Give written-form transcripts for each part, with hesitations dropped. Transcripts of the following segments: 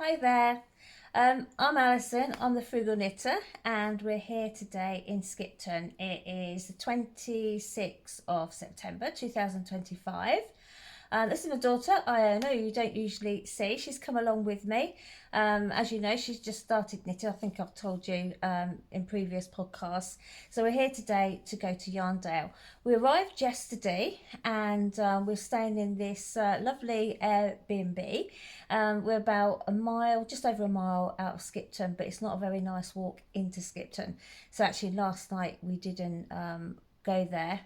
Hi there. I'm Alison, I'm the Frugal Knitter, and we're here today in Skipton. It is the 26th of September 2025. This is my daughter, Iona, who you don't usually see. She's come along with me. As you know, she's just started knitting. I think I've told you in previous podcasts. So we're here today to go to Yarndale. We arrived yesterday and we're staying in this lovely Airbnb. We're about a mile, just over a mile out of Skipton, but it's not a very nice walk into Skipton. So actually last night we didn't go there.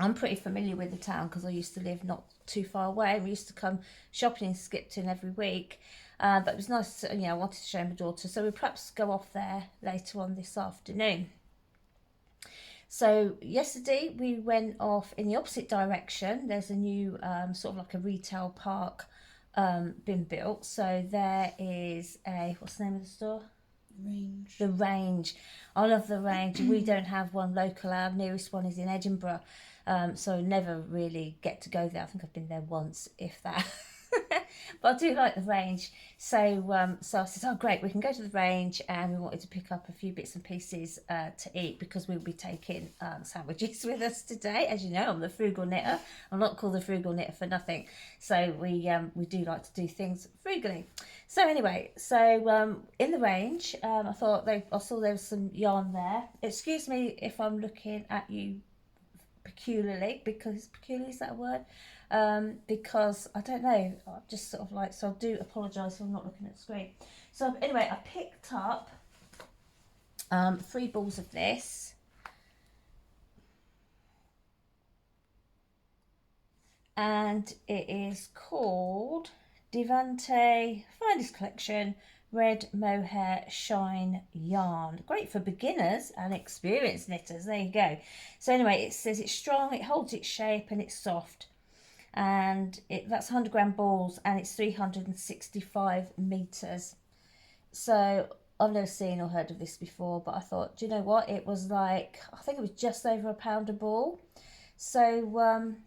I'm pretty familiar with the town because I used to live not too far away. We used to come shopping in Skipton every week. But it was nice, I wanted to show my daughter. So we'll perhaps go off there later on this afternoon. So yesterday we went off in the opposite direction. There's a new sort of like a retail park been built. So there is what's the name of the store? Range. The Range. I love the Range. We don't have one local. Our nearest one is in Edinburgh. So never really get to go there. I think I've been there once, if that. But I do like the Range. So I said, oh great, we can go to the Range, and we wanted to pick up a few bits and pieces to eat because we'll be taking sandwiches with us today. As you know, I'm the Frugal Knitter. I'm not called the Frugal Knitter for nothing. So we do like to do things frugally. So anyway, in the Range, I saw there was some yarn there. Excuse me if I'm looking at you peculiarly, because peculiar, is that a word? Because I don't know, I'm just sort of like, so I do apologise if I'm not looking at the screen. So anyway, I picked up 3 balls of this. And it is called Devante Finest Collection Red Mohair Shine Yarn. Great for beginners and experienced knitters. There you go. So anyway, it says it's strong, it holds its shape, and it's soft. And that's 100 gram balls, and it's 365 meters. So I've never seen or heard of this before, but I thought, do you know what? It was like, I think it was just over £1 a ball. So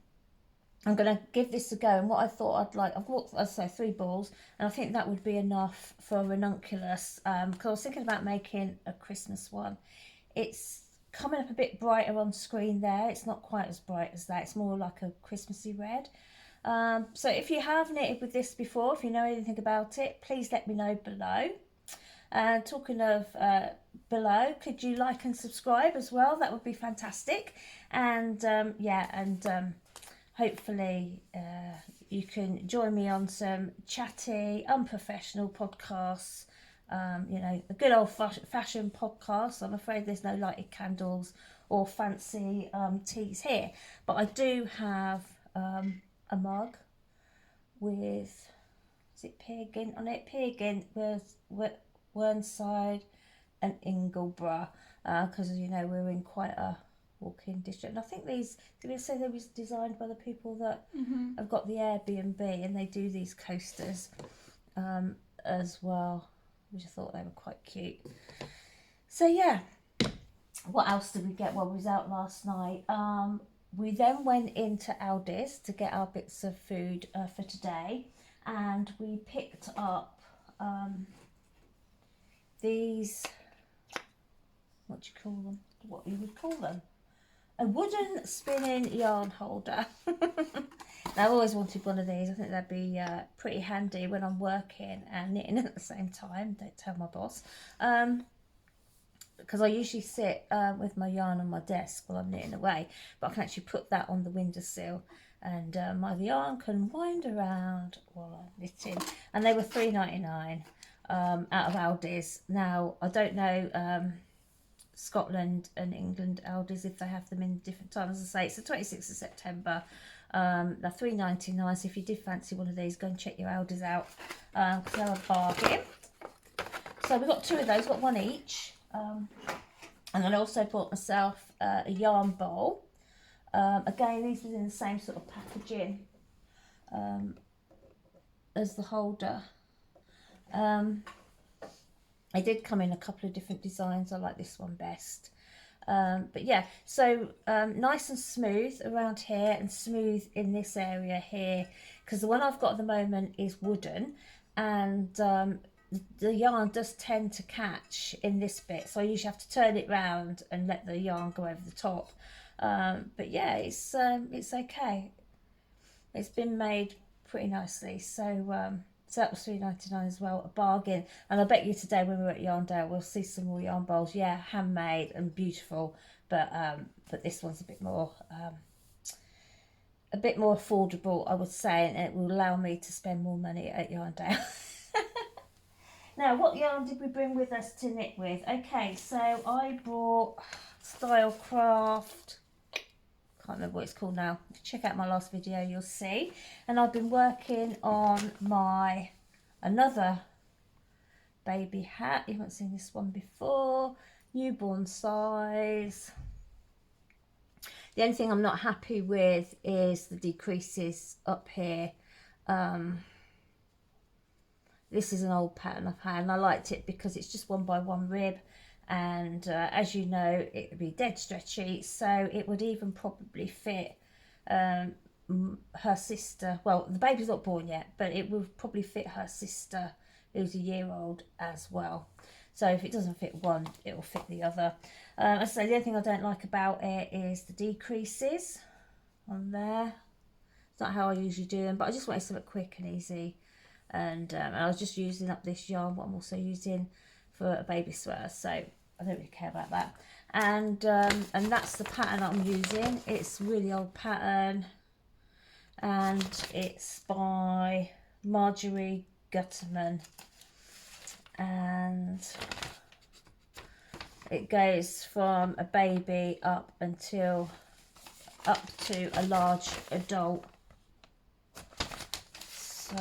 I'm going to give this a go. And what I thought I'd like, I've bought, as I say, 3 balls, and I think that would be enough for a ranunculus, because I was thinking about making a Christmas one. It's coming up a bit brighter on screen there. It's not quite as bright as that. It's more like a Christmassy red. So if you have knitted with this before, if you know anything about it, please let me know below. Talking of below, could you like and subscribe as well? That would be fantastic. And hopefully you can join me on some chatty, unprofessional podcasts. The good old-fashioned podcasts. I'm afraid there's no lighted candles or fancy teas here. But I do have a mug with, is it Peer Gynt on it? Peer Gynt with Whernside and Ingleborough. Because, as you know, we're in quite a walk-in district. And I think did we say they was designed by the people that have got the Airbnb, and they do these coasters as well, which I thought they were quite cute. So yeah, what else did we get? Well, we was out last night. We then went into Aldi's to get our bits of food for today, and we picked up these, what do you call them? What you would call them? A wooden spinning yarn holder. Now, I've always wanted one of these. I think they'd be pretty handy when I'm working and knitting at the same time. Don't tell my boss. Because I usually sit with my yarn on my desk while I'm knitting away. But I can actually put that on the windowsill, and my yarn can wind around while I'm knitting. And they were $3.99 out of Aldi's. Now, I don't know Scotland and England Aldi's if they have them in different times. As I say, it's the 26th of September. They're $3.99, so if you did fancy one of these, go and check your Aldi's out, because they're a bargain. So we've got 2 of those, got 1 each. And I also bought myself a yarn bowl. Again, these was in the same sort of packaging as the holder. They did come in a couple of different designs. I like this one best. But yeah, so nice and smooth around here, and smooth in this area here, because the one I've got at the moment is wooden, and the yarn does tend to catch in this bit, so I usually have to turn it round and let the yarn go over the top. But yeah, it's okay. It's been made pretty nicely, so so that was £3.99 as well, a bargain. And I bet you today when we're at Yarndale we'll see some more yarn bowls. Yeah, handmade and beautiful, but this one's a bit more affordable, I would say, and it will allow me to spend more money at Yarndale. Now, what yarn did we bring with us to knit with? Okay, so I brought Stylecraft. Can't remember what it's called now. Check out my last video, you'll see. And I've been working on another baby hat. You haven't seen this one before. Newborn size. The only thing I'm not happy with is the decreases up here. This is an old pattern I've had, and I liked it because it's just 1x1 rib, and as you know, it would be dead stretchy, so it would even probably fit her sister. Well, the baby's not born yet, but it would probably fit her sister, who's a year old, as well. So if it doesn't fit one, it will fit the other. So the only thing I don't like about it is the decreases on there. It's not how I usually do them, but I just wanted something quick and easy. And I was just using up this yarn, what I'm also using for a baby sweater, so I don't really care about that. And that's the pattern I'm using. It's a really old pattern, and it's by Marjorie Gutterman, and it goes from a baby up to a large adult. So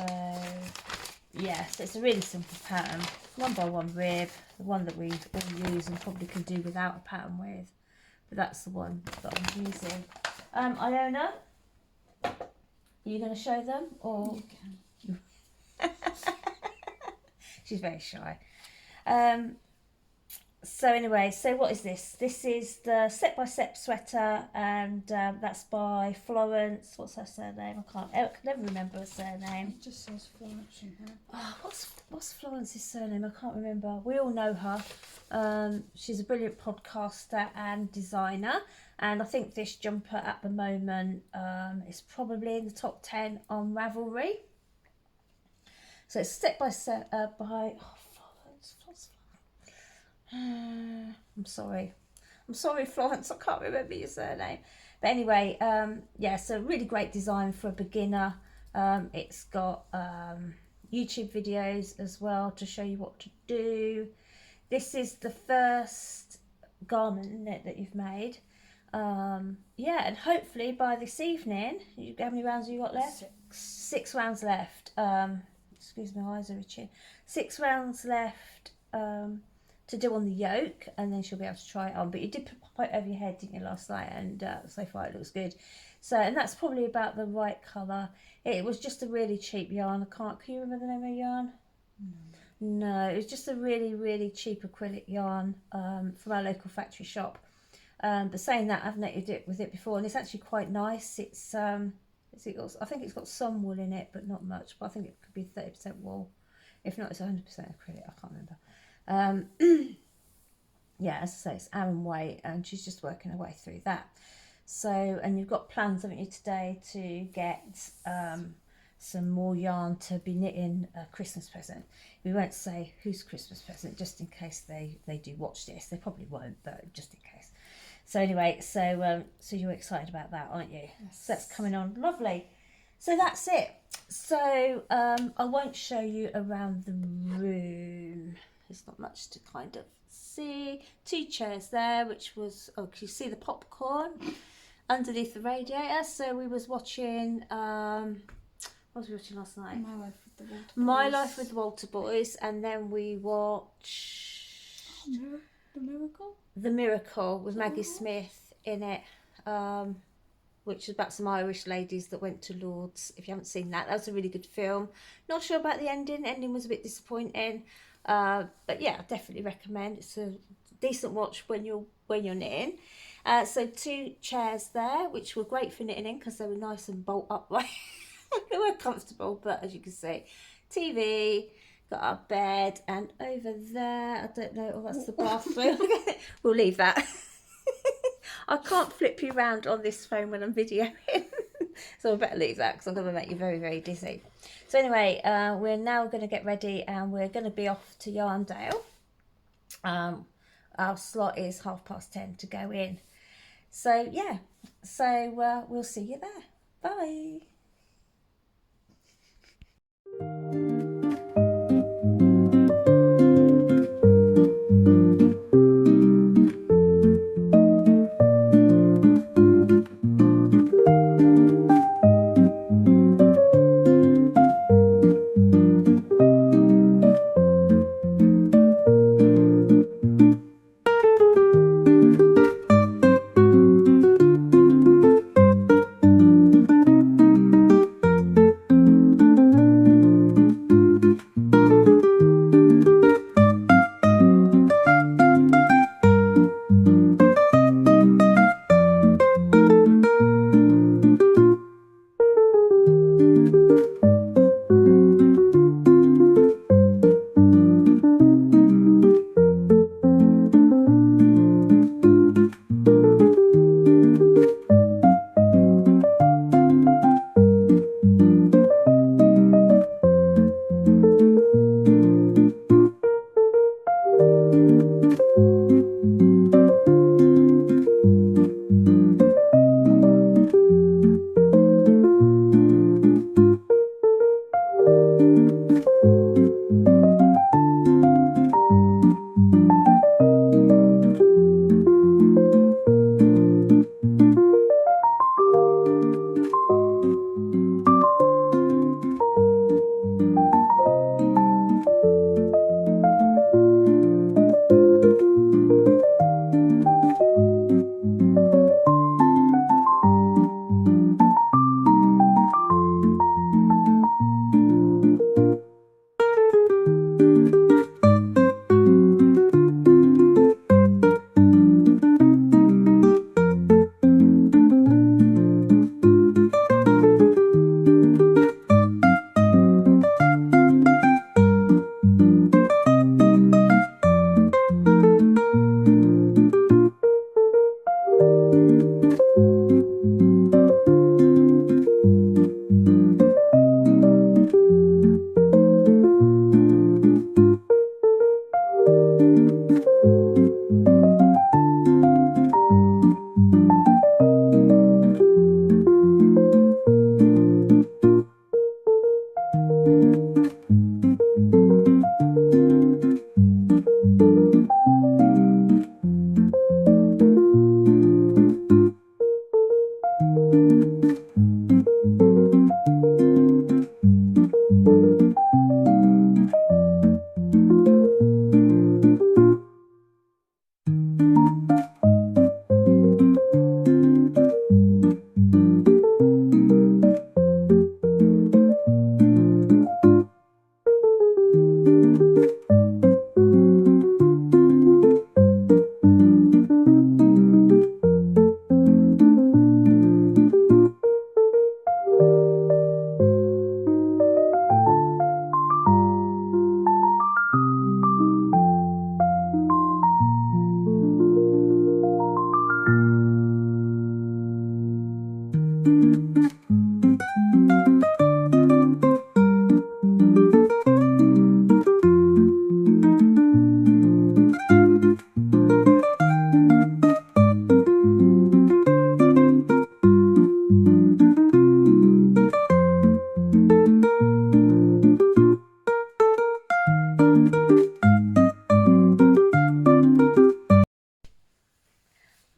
yeah, so it's a really simple pattern, 1x1 rib, the one that we all use and probably can do without a pattern with, but that's the one that I'm using. Iona, are you going to show them, or you can? She's very shy. So anyway, so what is this? This is the Step by Step sweater, and that's by Florence. What's her surname? I can never remember her surname. It just says Florence in here. Oh, what's Florence's surname? I can't remember. We all know her. She's a brilliant podcaster and designer, and I think this jumper at the moment is probably in the top 10 on Ravelry. So it's Step by Step by Florence. I'm sorry, Florence, I can't remember your surname. But anyway, yeah, so really great design for a beginner. It's got YouTube videos as well to show you what to do. This is the first garment knit that you've made. Yeah, and hopefully by this evening, how many rounds have you got left? 6 rounds left. Excuse me, my eyes are itching. 6 rounds left to do on the yoke, and then she'll be able to try it on. But you did pop it over your head, didn't you, last night? And so far it looks good. So, and that's probably about the right colour. It was just a really cheap yarn. Can you remember the name of the yarn? No, it was just a really, really cheap acrylic yarn from our local factory shop. But saying that, I've knitted it with it before, and it's actually quite nice. I think it's got some wool in it, but not much. But I think it could be 30% wool. If not, it's 100% acrylic. I can't remember. Yeah, as I say, it's Aran Way, and she's just working her way through that. So, and you've got plans, haven't you, today to get some more yarn to be knitting a Christmas present. We won't say whose Christmas present, just in case they do watch this. They probably won't, but just in case. So anyway, so you're excited about that, aren't you? Yes. So that's coming on. Lovely. So that's it. So I won't show you around the room. There's not much to kind of see. 2 chairs there, which was, can you see the popcorn underneath the radiator? So we was watching, what was we watching last night? My Life with the Walter Boys. My Life with the Walter Boys, and then we watched The Miracle with Maggie Smith in it, which is about some Irish ladies that went to Lourdes. If you haven't seen that, that was a really good film. Not sure about the ending. Ending was a bit disappointing, but yeah, I definitely recommend. It's a decent watch when you're knitting. So 2 chairs there, which were great for knitting in because they were nice and bolt upright. They were comfortable, but as you can see, TV, got our bed, and over there, I don't know, oh, that's the bathroom. We'll leave that. I can't flip you around on this phone when I'm videoing. So I better leave that because I'm going to make you very, very dizzy. So anyway, we're now going to get ready and we're going to be off to Yarndale. Our slot is 10:30 to go in. So yeah, so we'll see you there. Bye.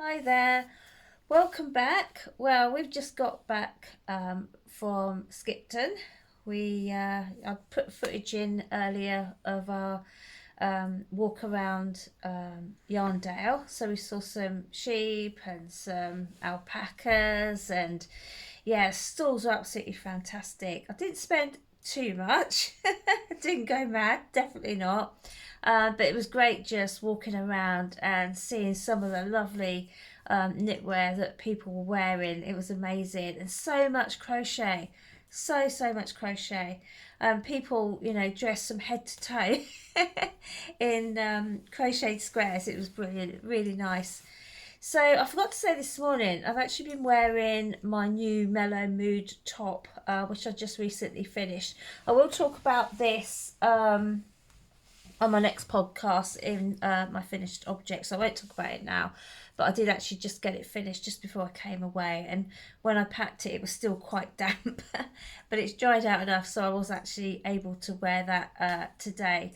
Hi there, welcome back. Well, we've just got back from Skipton. I put footage in earlier of our walk around Yarndale. So we saw some sheep and some alpacas, and yeah, stalls are absolutely fantastic. I didn't spend too much. I didn't go mad, definitely not. But it was great just walking around and seeing some of the lovely knitwear that people were wearing. It was amazing, and so much crochet. so much crochet. People, you know, dressed from head to toe in crocheted squares. It was brilliant, really nice. So I forgot to say this morning, I've actually been wearing my new Mellow Mood top, which I just recently finished. I will talk about this on my next podcast in my finished objects. So I won't talk about it now, but I did actually just get it finished just before I came away, and when I packed it, it was still quite damp, but it's dried out enough so I was actually able to wear that today.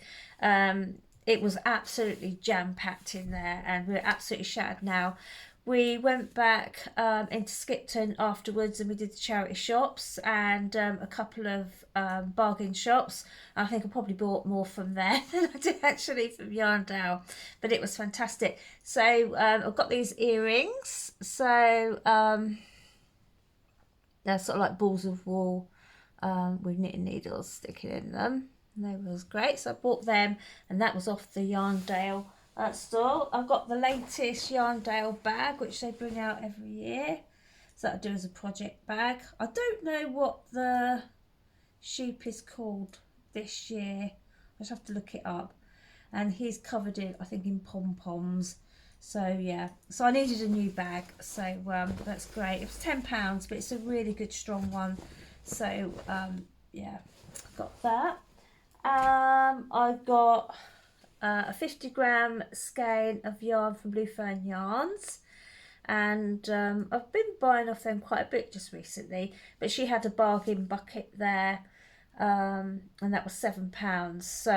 It was absolutely jam-packed in there, and we're absolutely shattered now. We went back into Skipton afterwards, and we did the charity shops and a couple of bargain shops. I think I probably bought more from there than I did actually from Yarndale, but it was fantastic. So I've got these earrings. So they're sort of like balls of wool with knitting needles sticking in them. And they was great. So I bought them, and that was off the Yarndale store. I've got the latest Yarndale bag, which they bring out every year. So that I do as a project bag. I don't know what the sheep is called this year. I just have to look it up. And he's covered it, I think, in pom-poms. So yeah, so I needed a new bag. So that's great. It was £10, but it's a really good strong one. So yeah, got that. I got a 50-gram skein of yarn from Blue Fern Yarns, and I've been buying off them quite a bit just recently, but she had a bargain bucket there, and that was £7. So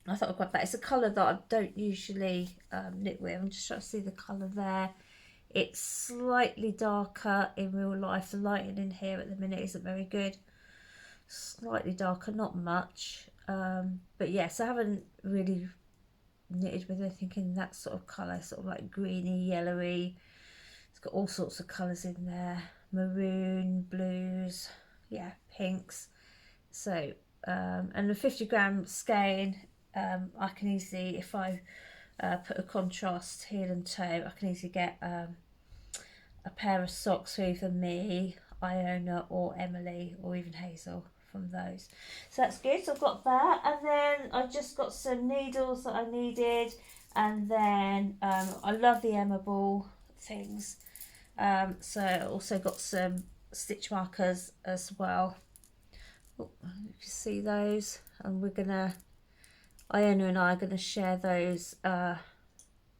I thought I'd grab that. It's a colour that I don't usually knit with. I'm just trying to see the colour there. It's slightly darker in real life. The lighting in here at the minute isn't very good. Slightly darker, not much. But yes, I haven't really knitted with anything in that sort of colour, sort of like greeny, yellowy. It's got all sorts of colours in there. Maroon, blues, yeah, pinks. So, and the 50-gram skein, I can easily, if I put a contrast heel and toe, I can easily get a pair of socks for either me, Iona, or Emily, or even Hazel from those. So that's good. So I've got that, and then I just got some needles that I needed, and then I love the Emma Ball things. So I also got some stitch markers as well. Oh, if you see those, and we're gonna, Iona and I are gonna share those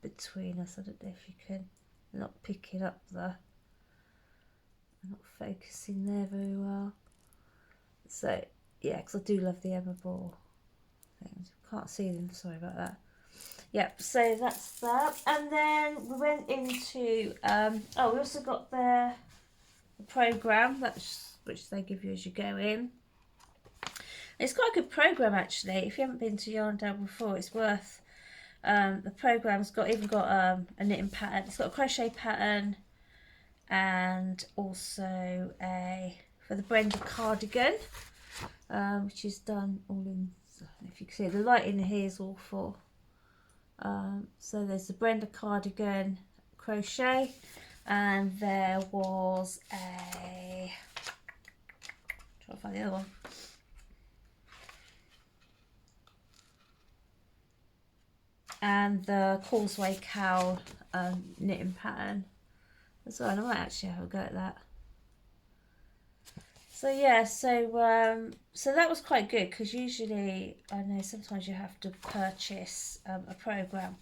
between us. I don't know if you can not pick it up there. I'm not focusing there very well. So yeah, because I do love the Emma Ball things. Can't see them, sorry about that. Yep, so that's that. And then we went into we also got the program which they give you as you go in. It's quite a good program actually. If you haven't been to Yarndale before, it's worth. The program's got a knitting pattern. It's got a crochet pattern, and also for the Brenda cardigan, which is done all in. If you can see, the light in here is awful. So there's the Brenda cardigan crochet, and there was a. Try to find the other one. And the Causeway Cowl knitting pattern as well. And I might actually have a go at that. So yeah, so that was quite good, because usually I know sometimes you have to purchase a program,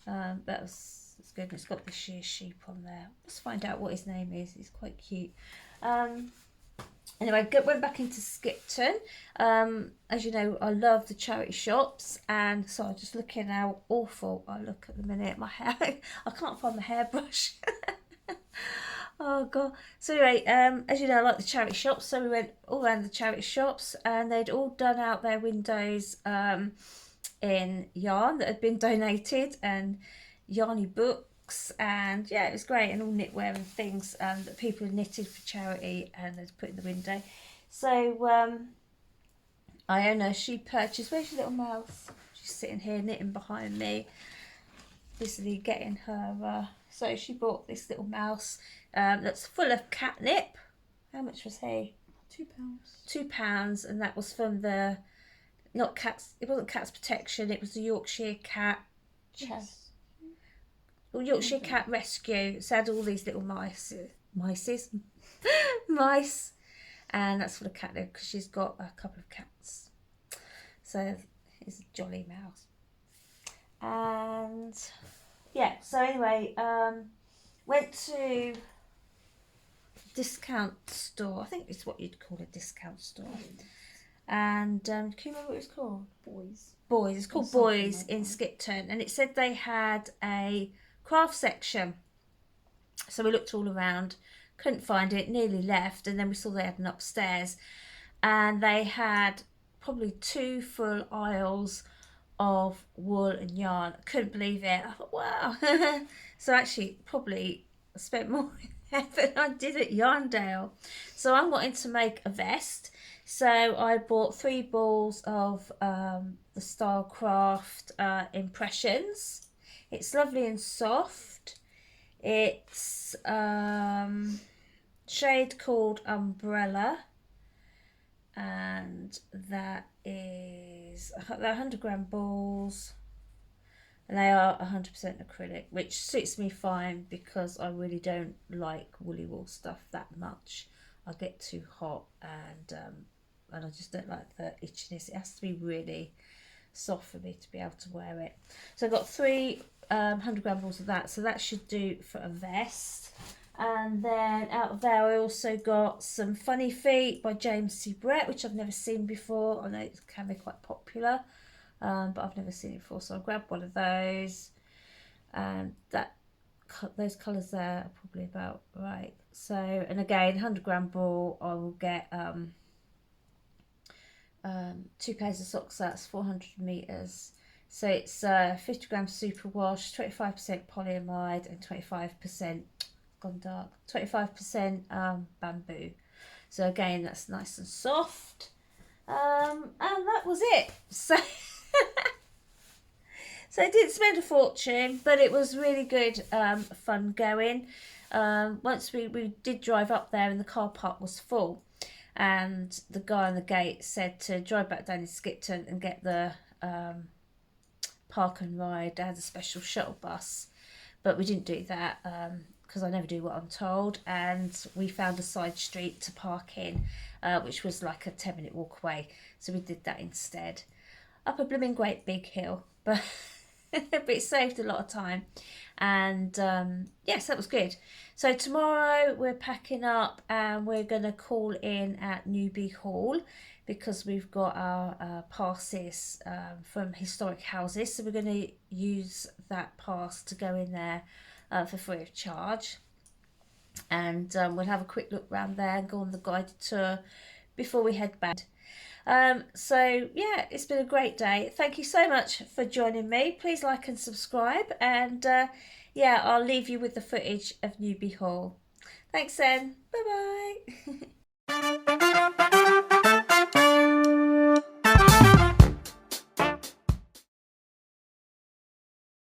but it's good. It's got the sheer sheep on there. Let's find out what his name is. He's quite cute. Anyway, went back into Skipton. As you know, I love the charity shops, and so I'm just looking how awful I look at the minute. My hair, I can't find my hairbrush. Oh god. So anyway, as you know, I like the charity shops, so we went all around the charity shops, and they'd all done out their windows in yarn that had been donated, and yarny books, and yeah, it was great, and all knitwear and things that people had knitted for charity and they'd put in the window. So Iona, she purchased, where's your little mouse? She's sitting here knitting behind me, busily getting her so she bought this little mouse that's full of catnip. How much was he? £2. £2, and that was from the, not cats, it wasn't Cats Protection, it was the Yorkshire Cat, Yes. Yorkshire Cat Rescue. So it had all these little mice, mice, and that's for the cat there because she's got a couple of cats. So it's a jolly mouse. And yeah, so anyway, went to discount store. I think it's what you'd call a discount store. And can you remember what it was called? Boys. It's called Boys like in that. Skipton, and it said they had a craft section. So we looked all around, couldn't find it, nearly left, and then we saw they had an upstairs, and they had probably 2 full aisles of wool and yarn. I couldn't believe it. I thought, wow. So actually, probably spent more than I did at Yarndale. So I'm wanting to make a vest. So I bought 3 balls of the Stylecraft Impressions. It's lovely and soft. It's shade called Umbrella, and that is, they're 100-gram balls, and they are 100% acrylic, which suits me fine because I really don't like woolly wool stuff that much. I get too hot, and I just don't like the itchiness. It has to be really soft for me to be able to wear it. So I've got 3 100-gram balls of that, so that should do for a vest. And then out of there I also got some Funny Feet by James C. Brett, which I've never seen before. I know it can be quite popular, but I've never seen it before, so I grabbed one of those, and those colours there are probably about right. So, and again, 100-gram ball, I will get 2 pairs of socks. That's 400 meters. So it's 50-gram superwash, 25% polyamide, and 25% gone dark, 25% bamboo. So again, that's nice and soft. And that was it. So so I didn't spend a fortune, but it was really good fun going. Once we did drive up there, and the car park was full, and the guy on the gate said to drive back down in Skipton and get the park and ride. They had a special shuttle bus, but we didn't do that because I never do what I'm told, and we found a side street to park in, which was like a 10-minute walk away, so we did that instead, up a blooming great big hill, but but it saved a lot of time. And yes, that was good. So tomorrow we're packing up, and we're going to call in at Newby Hall because we've got our passes from historic houses, so we're going to use that pass to go in there for free of charge. And we'll have a quick look around there and go on the guided tour before we head back. So yeah, it's been a great day. Thank you so much for joining me. Please like and subscribe, and yeah, I'll leave you with the footage of Newby Hall. Thanks then. Bye bye.